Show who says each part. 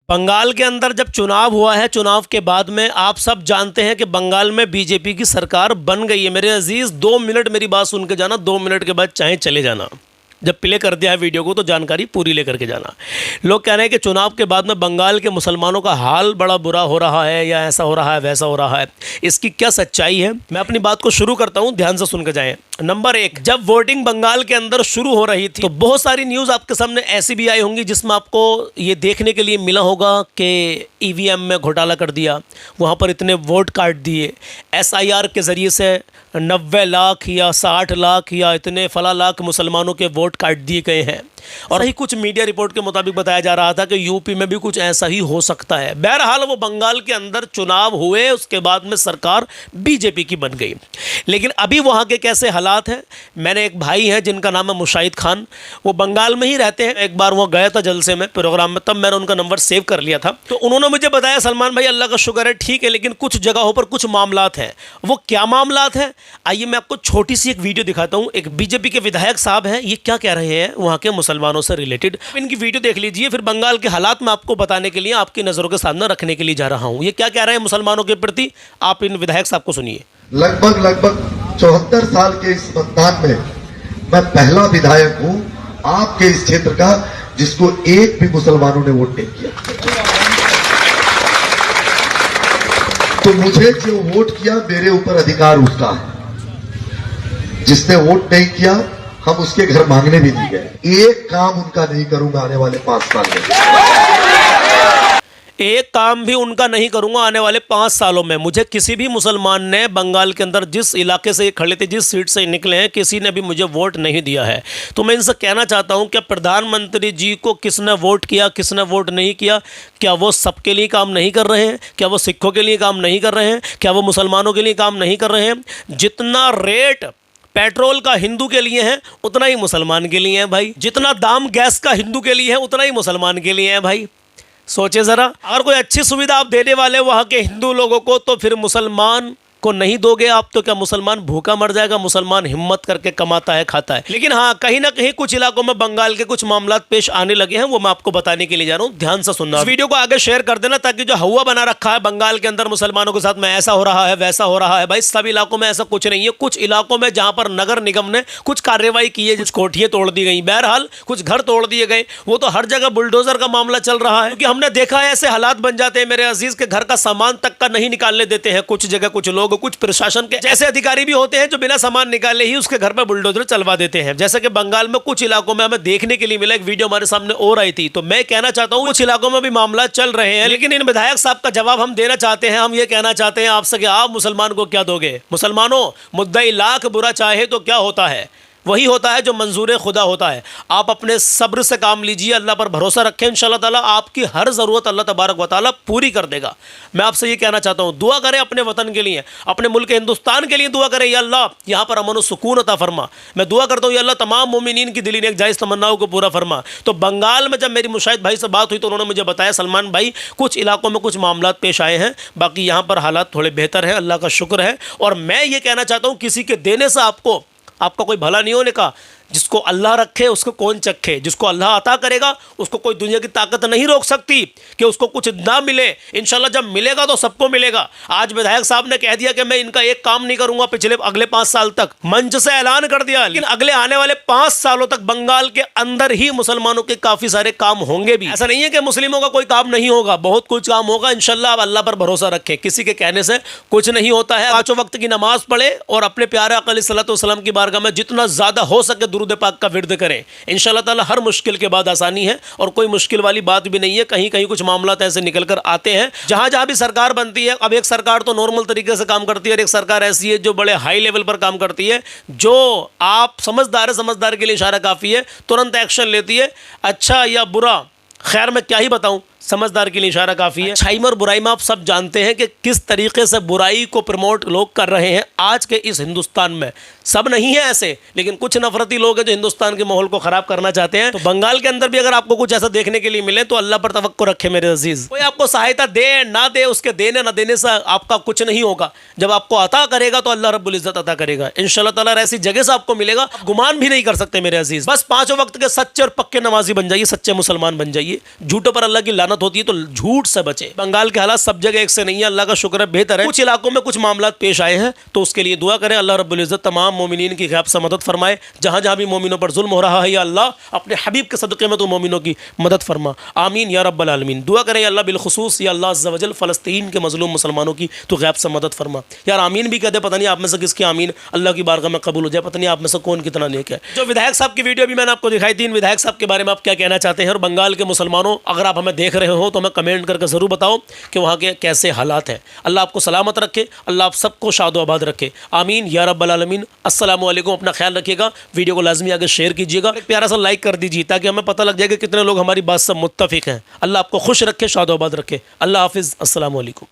Speaker 1: बंगाल के अंदर जब चुनाव हुआ है, चुनाव के बाद में आप सब जानते हैं कि बंगाल में बीजेपी की सरकार बन गई है। मेरे अजीज 2 मिनट मेरी बात सुन के जाना, 2 मिनट के बाद चाहे चले जाना। जब प्ले कर दिया है वीडियो को तो जानकारी पूरी लेकर के जाना। लोग कह रहे हैं कि चुनाव के बाद में बंगाल के मुसलमानों का हाल बड़ा बुरा हो रहा है, या ऐसा हो रहा है वैसा हो रहा है। इसकी क्या सच्चाई है, मैं अपनी बात को शुरू करता हूं, ध्यान से सुन के जाएं। नंबर 1, जब वोटिंग बंगाल के अंदर शुरू हो रही थी तो बहुत सारी न्यूज़ आपके सामने ऐसी भी आई होंगी जिसमें आपको ये देखने के लिए मिला होगा कि ईवीएम में घोटाला कर दिया, वहाँ पर इतने वोट काट दिए, SIR के ज़रिए से 90 लाख या 60 लाख या इतने फला लाख मुसलमानों के वोट काट दिए गए हैं। और ही कुछ मीडिया रिपोर्ट के मुताबिक बताया जा रहा था कि यूपी में भी कुछ ऐसा ही हो सकता है। बहरहाल वो बंगाल के अंदर चुनाव हुए, उसके बाद में सरकार बीजेपी की बन गई। लेकिन अभी वहाँ के कैसे हालात हैं, मैंने एक भाई हैं जिनका नाम है मुशाहिद खान, वो बंगाल में ही रहते हैं। एक बार वो गया था जलसे में, प्रोग्राम में, तब मैंने उनका नंबर सेव कर लिया था। तो उन्होंने मुझे बताया, सलमान भाई अल्लाह का शुक्र है ठीक है, लेकिन कुछ जगहों पर कुछ मामलात हैं। वो क्या मामलात हैं, आइए मैं आपको छोटी सी एक वीडियो दिखाता हूँ। एक बीजेपी के विधायक साहब हैं, ये क्या कह रहे हैं वहाँ के मुसलमानों से रिलेटेड। इनकी वीडियो देख लीजिए, फिर बंगाल के हालात में आपको बताने के लिए, आपकी नजरों के सामने रखने के लिए जा रहा हूँ। ये क्या कह रहे हैं मुसलमानों के प्रति, आप इन विधायक साहब को सुनिए।
Speaker 2: लगभग 74 साल के इस मतदान में मैं पहला विधायक हूँ आपके इस क्षेत्र का जिसको एक भी मुसलमानों ने वोट नहीं किया। तो मुझे जो वोट किया मेरे ऊपर अधिकार उसका है, जिसने वोट नहीं किया हम उसके घर मांगने भी नहीं गए। एक काम उनका नहीं करूंगा आने वाले 5 साल में,
Speaker 1: एक काम भी उनका नहीं करूंगा आने वाले 5 सालों में। मुझे किसी भी मुसलमान ने बंगाल के अंदर जिस इलाके से खड़े थे, जिस सीट से निकले हैं, किसी ने भी मुझे वोट नहीं दिया है। तो मैं इनसे कहना चाहता हूं कि प्रधानमंत्री जी को किसने वोट किया, किसने वोट नहीं किया, क्या वो सबके लिए काम नहीं कर रहे हैं, क्या वो सिखों के लिए काम नहीं कर रहे हैं, क्या वो मुसलमानों के लिए काम नहीं कर रहे हैं। जितना रेट पेट्रोल का हिंदू के लिए है उतना ही मुसलमान के लिए है भाई, जितना दाम गैस का हिंदू के लिए है उतना ही मुसलमान के लिए है भाई। सोचे ज़रा, अगर कोई अच्छी सुविधा आप देने वाले वहाँ के हिंदू लोगों को, तो फिर मुसलमान को नहीं दोगे आप, तो क्या मुसलमान भूखा मर जाएगा? मुसलमान हिम्मत करके कमाता है, खाता है। लेकिन हाँ, कहीं ना कहीं कुछ इलाकों में बंगाल के कुछ मामला पेश आने लगे हैं, वो मैं आपको बताने के लिए जा रहा हूँ। ध्यान से सुनना, इस वीडियो को आगे शेयर कर देना, ताकि जो हवा बना रखा है बंगाल के अंदर मुसलमानों के साथ में ऐसा हो रहा है वैसा हो रहा है, भाई सब इलाकों में ऐसा कुछ नहीं है। कुछ इलाकों में जहां पर नगर निगम ने कुछ कार्रवाई की है, कुछ कोठियां तोड़ दी गई, बहरहाल कुछ घर तोड़ दिए गए, वो तो हर जगह बुलडोजर का मामला चल रहा है। क्योंकि हमने देखा है ऐसे हालात बन जाते हैं मेरे अजीज के, घर का सामान तक का नहीं निकालने देते हैं कुछ जगह कुछ लोग। कुछ प्रशासन जैसे अधिकारी भी होते हैं जो बिना सामान निकाले ही उसके घर पर बुलडोजर चलवा देते हैं। जैसे कि बंगाल में कुछ इलाकों में हमें देखने के लिए मिला, एक वीडियो हमारे सामने और आई थी। तो मैं कहना चाहता हूं कुछ इलाकों में भी मामला चल रहे हैं, लेकिन इन विधायक साहब का जवाब हम देना चाहते हैं। हम ये कहना चाहते हैं आपसे कि आप मुसलमान को क्या दोगे? मुसलमानों, मुद्दई लाख बुरा चाहे तो क्या होता है, वही होता है जो मंजूर खुदा होता है। आप अपने सब्र से काम लीजिए, अल्लाह पर भरोसा रखें, इंशाअल्लाह ताला आपकी हर ज़रूरत अल्लाह तबारक व तआला पूरी कर देगा। मैं आपसे ये कहना चाहता हूँ, दुआ करें अपने वतन के लिए, अपने मुल्क हिंदुस्तान के लिए दुआ करें। या अल्लाह यहाँ पर अमन व सुकून अता फरमा। मैं दुआ करता हूँ या अल्लाह तमाम मोमिनीन की दिली नेक जायज़ तमन्नाओं को पूरा फरमा। तो बंगाल में जब मेरी मुशाहिद भाई से बात हुई तो उन्होंने मुझे बताया, सलमान भाई कुछ इलाकों में कुछ मामला पेश आए हैं, बाकी यहाँ पर हालात थोड़े बेहतर हैं, अल्लाह का शुक्र है। और मैं ये कहना चाहता हूँ, किसी के देने से आपका कोई भला नहीं होने का। जिसको अल्लाह रखे उसको कौन चखे, जिसको अल्लाह अता करेगा उसको कोई दुनिया की ताकत नहीं रोक सकती कि उसको कुछ ना मिले। इंशाल्लाह जब मिलेगा तो सबको मिलेगा। आज विधायक साहब ने कह दिया कि मैं इनका एक काम नहीं करूंगा अगले 5 साल तक, मंच से ऐलान कर दिया। लेकिन अगले आने वाले 5 सालों तक बंगाल के अंदर ही मुसलमानों के काफी सारे काम होंगे भी। ऐसा नहीं है कि मुस्लिमों का कोई काम नहीं होगा, बहुत कुछ काम होगा इंशाल्लाह। आप अल्लाह पर भरोसा रखें, किसी के कहने से कुछ नहीं होता है। 5 वक्त की नमाज पढ़े और अपने प्यारे आका अलैहिस्सलातु वस्सलाम की बारगाह में जितना ज्यादा हो सके दुरूद पाक का विर्द करें। इंशाअल्लाह ताला हर मुश्किल के बाद आसानी है, और कोई मुश्किल वाली बात भी नहीं है। कहीं कहीं कुछ मामला ऐसे निकल कर आते हैं। जहां जहां भी सरकार बनती है, अब एक सरकार तो नॉर्मल तरीके से काम करती है और एक सरकार ऐसी है जो बड़े हाई लेवल पर काम करती है, जो आप समझदार है, समझदार के लिए इशारा काफ़ी है, तुरंत एक्शन लेती है। अच्छा या बुरा, खैर मैं क्या ही बताऊं, समझदार के लिए इशारा काफ़ी है। अच्छाई में और बुराई में आप सब जानते हैं कि किस तरीके से बुराई को प्रमोट लोग कर रहे हैं आज के इस हिंदुस्तान में। सब नहीं है ऐसे, लेकिन कुछ नफरती लोग हैं जो हिंदुस्तान के माहौल को ख़राब करना चाहते हैं। तो बंगाल के अंदर भी अगर आपको कुछ ऐसा देखने के लिए मिले तो अल्लाह पर तवक्कुल रखें मेरे अजीज़। कोई आपको सहायता दे ना दे, उसके देने ना देने से आपका कुछ नहीं होगा। जब आपको अता करेगा तो अल्लाह रब्बुल इज़्ज़त अता करेगा इंशाअल्लाह ताला। ऐसी जगह से आपको मिलेगा, गुमान भी नहीं कर सकते मेरे अजीज़। बस 5 वक्त के सच्चे और पक्के नमाजी बन जाइए, सच्चे मुसलमान बन जाइए, झूठों पर अल्लाह की लानत खयानत होती है तो झूठ से बचे। बंगाल के हालात सब जगह एक से नहीं है, अल्लाह का शुक्र है बेहतर है। कुछ इलाकों में कुछ मामला पेश आए हैं तो उसके लिए दुआ करें, अल्लाह रब्बुल इज़्ज़त तमाम मोमिनीन की गैब से मदद फरमाए। जहाँ जहाँ भी मोमिनों पर जुल्म हो रहा है या अल्लाह अपने हबीब के सदक़े में तो मोमिनों की मदद फरमा, आमीन या रब्बल आलमीन। दुआ करें या अल्लाह बिलखुसूस या अल्लाह अज़्ज़ा वजल फ़लस्तीन के मज़लूम मुसलमानों की तो गैब से मदद फरमा। यार आमीन भी कहते, पता नहीं आप में से किसकी आमीन अल्लाह की बारगाह में कबूल हो जाए, पता नहीं आप में से कौन कितना नेक है। जो विधायक साहब की वीडियो भी मैंने आपको दिखाई थी, इन विधायक साहब के बारे में आप क्या कहना चाहते हैं? और बंगाल के मुसलमानों, अगर आप हमें देख रहे हो तो हमें कमेंट करके ज़रूर बताओ कि वहाँ के कैसे हालात हैं। अल्लाह आपको सलामत रखे, अल्लाह आप सबको शादो आबाद रखे, आमीन या रब्बल आलमीन। अस्सलामु अलैकुम, अपना ख्याल रखिएगा, वीडियो को लाजमी आगे शेयर कीजिएगा, एक प्यारा सा लाइक कर दीजिए ताकि हमें पता लग जाए कि कितने लोग हमारी बात से मुत्तफिक हैं। अल्लाह आपको खुश रखे, शादो आबाद रखे। अल्लाह हाफिज़, अस्सलामु अलैकुम।